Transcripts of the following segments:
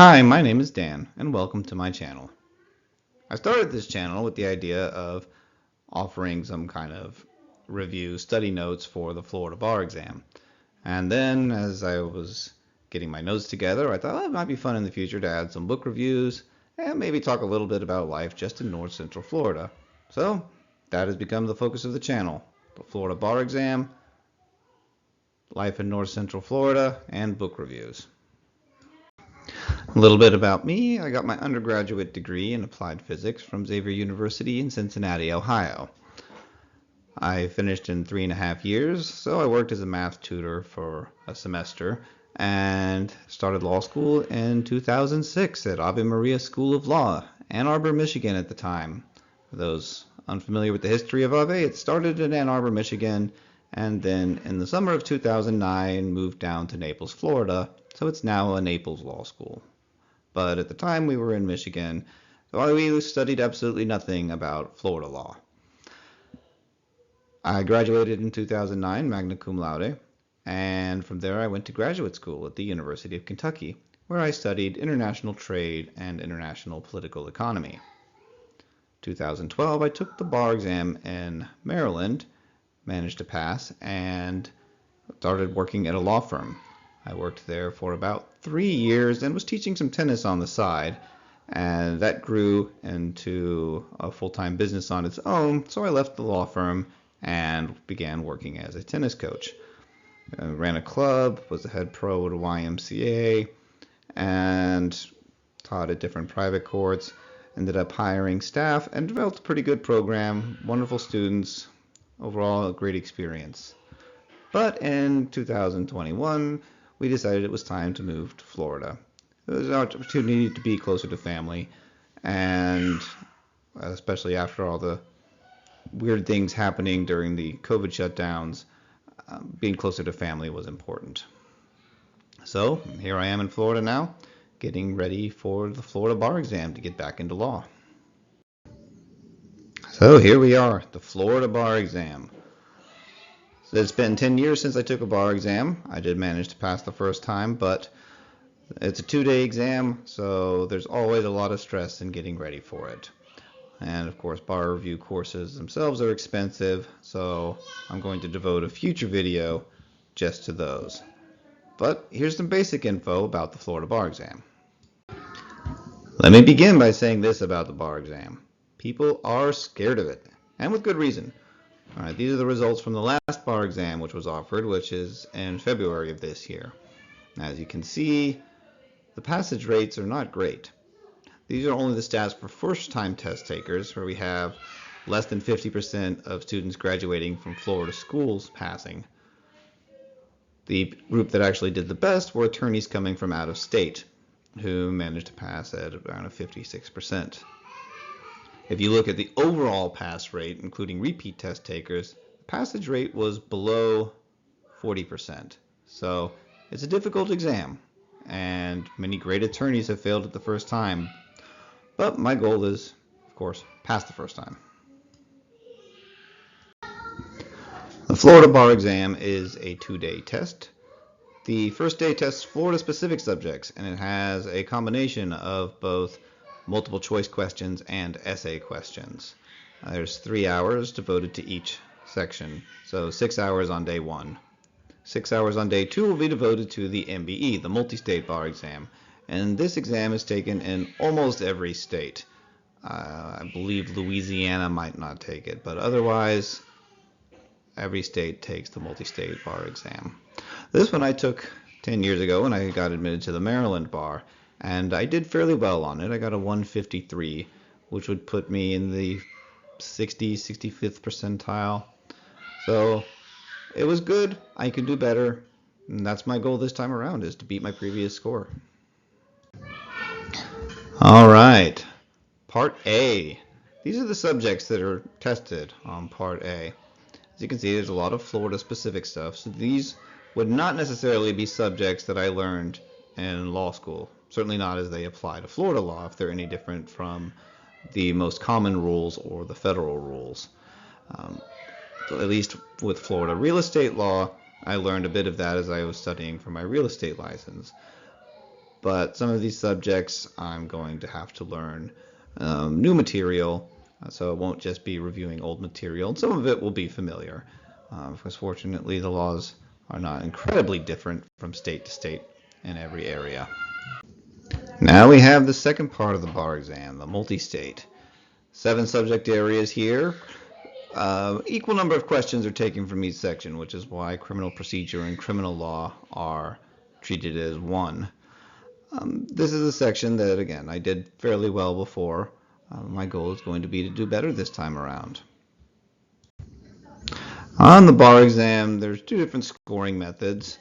Hi, my name is Dan, and welcome to my channel. I started this channel with the idea of offering some kind of review study notes for the Florida bar exam. And then as I was getting my notes together, I thought, it might be fun in the future to add some book reviews and maybe talk a little bit about life just in North Central Florida. So that has become the focus of the channel: the Florida bar exam, life in North Central Florida, and book reviews. A little bit about me: I got my undergraduate degree in applied physics from Xavier University in Cincinnati, Ohio. I finished in 3.5 years, so I worked as a math tutor for a semester and started law school in 2006 at Ave Maria School of Law, Ann Arbor, Michigan at the time. For those unfamiliar with the history of Ave, it started in Ann Arbor, Michigan, and then in the summer of 2009 moved down to Naples, Florida, so it's now a Naples Law School. But at the time we were in Michigan, we studied absolutely nothing about Florida law. I graduated in 2009, magna cum laude, and from there I went to graduate school at the University of Kentucky, where I studied international trade and international political economy. 2012, I took the bar exam in Maryland, managed to pass, and started working at a law firm. I worked there for about 3 years and was teaching some tennis on the side, and that grew into a full-time business on its own, so I left the law firm and began working as a tennis coach. I ran a club, was the head pro at a YMCA, and taught at different private courts, ended up hiring staff, and developed a pretty good program, wonderful students, overall a great experience. But in 2021, we decided it was time to move to Florida. It was an opportunity to be closer to family, and especially after all the weird things happening during the COVID shutdowns, being closer to family was important. So here I am in Florida now, getting ready for the Florida bar exam to get back into law. So here we are, the Florida bar exam. So it's been 10 years since I took a bar exam. I did manage to pass the first time, but it's a 2-day exam, so there's always a lot of stress in getting ready for it. And of course, bar review courses themselves are expensive, so I'm going to devote a future video just to those. But here's some basic info about the Florida bar exam. Let me begin by saying this about the bar exam: people are scared of it, and with good reason. All right, these are the results from the last bar exam which was offered, which is in February of this year. As you can see, the passage rates are not great. These are only the stats for first-time test takers, where we have less than 50% of students graduating from Florida schools passing. The group that actually did the best were attorneys coming from out of state, who managed to pass at around 56%. If you look at the overall pass rate, including repeat test takers, the passage rate was below 40%. So it's a difficult exam, and many great attorneys have failed it the first time. But my goal is, of course, pass the first time. The Florida bar exam is a 2-day test. The first day tests Florida-specific subjects, and it has a combination of both multiple choice questions and essay questions. There's 3 hours devoted to each section, so 6 hours on day 1. 6 hours on day 2 will be devoted to the MBE, the multi-state bar exam, and this exam is taken in almost every state. I believe Louisiana might not take it, but otherwise every state takes the multi-state bar exam. This one I took 10 years ago when I got admitted to the Maryland bar, and I did fairly well on it. I got a 153, which would put me in the 65th percentile. So it was good. I could do better, and that's my goal this time around, is to beat my previous score. All right, Part A. These are the subjects that are tested on Part A. As you can see, there's a lot of Florida-specific stuff, so these would not necessarily be subjects that I learned in law school. Certainly not as they apply to Florida law, if they're any different from the most common rules or the federal rules. So at least with Florida real estate law, I learned a bit of that as I was studying for my real estate license. but some of these subjects I'm going to have to learn new material, so it won't just be reviewing old material. Some of it will be familiar, because fortunately the laws are not incredibly different from state to state in every area. Now we have the second part of the bar exam, the multi-state. 7 subject areas here. Equal number of questions are taken from each section, which is why criminal procedure and criminal law are treated as one. This is a section that, again, I did fairly well before. My goal is going to be to do better this time around. On the bar exam, there's 2 different scoring methods.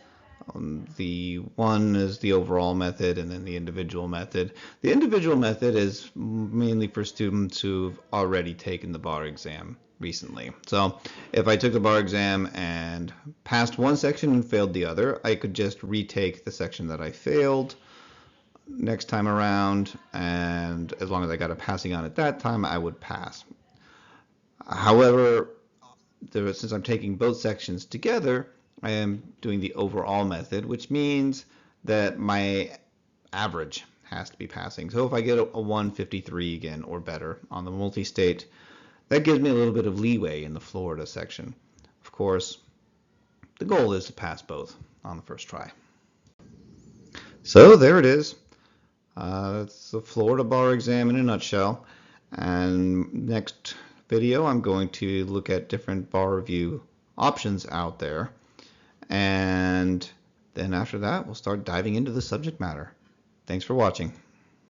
The one is the overall method and then the individual method. The individual method is mainly for students who've already taken the bar exam recently. So if I took the bar exam and passed one section and failed the other, I could just retake the section that I failed next time around, and as long as I got a passing on at that time, I would pass. However, since I'm taking both sections together, I am doing the overall method, which means that my average has to be passing. So if I get a 153 again or better on the multi-state, that gives me a little bit of leeway in the Florida section. Of course, the goal is to pass both on the first try. So there it is. It's the Florida bar exam in a nutshell. And next video, I'm going to look at different bar review options out there. And then after that, we'll start diving into the subject matter. Thanks for watching.